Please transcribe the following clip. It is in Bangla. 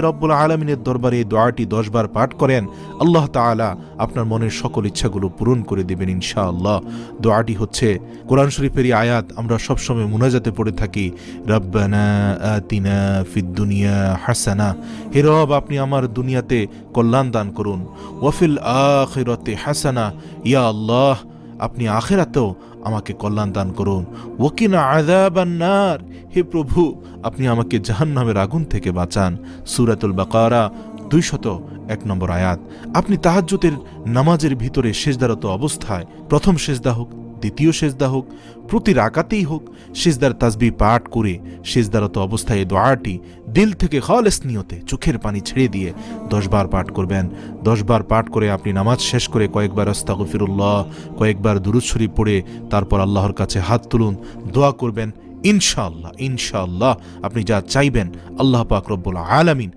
রব্বুল আলামিনের দরবারে এই দোয়াটি 10 বার পাঠ করেন, আল্লাহ তাআলা আপনার মনের সকল ইচ্ছাগুলো পূরণ করে দেবেন ইনশাআল্লাহ। দোয়াটি হচ্ছে কোরআন শরীফের আয়াত, আমরা সবসময় মুনাজাতে পড়ে থাকি, রব্বানা আতিনা ফিদ দুনিয়া হাসানা, হে রব আপনি আমার দুনিয়াতে কল্যাণ দান করুন, ওয়াফিল আখিরাতি হাসানা, ইয়া আল্লাহ আপনি আখিরাতেও আমাকে কল্যাণ দান করুন, ওয়াকিনা আযাবান নার, হে প্রভু আপনি আমাকে জাহান্নামের আগুন থেকে বাঁচান। সূরাতুল বাকারা 201 নম্বর আয়াত। আপনি তাহাজ্জুদের নামাজের ভিতরে সিজদারত অবস্থায়, প্রথম সিজদা হোক, দ্বিতীয় সিজদা হোক, প্রতি রাকাতেই হোক, সিজদার তাসবিহ পাঠ করে সিজদারত অবস্থায় এই দোয়াটি দিল থেকে খালেস নিয়তে চোখের পানি ছেড়ে দিয়ে 10 বার পাঠ করবেন। 10 বার পাঠ করে আপনি নামাজ শেষ করে কয়েকবার আস্তাগফিরুল্লাহ, কয়েকবার দুরূদ শরীফ পড়ে তারপর আল্লাহর কাছে হাত তুলুন, দোয়া করবেন। ইনশাআল্লাহ ইনশাআল্লাহ আপনি যা চাইবেন আল্লাহ পাক রব্বুল আলামিন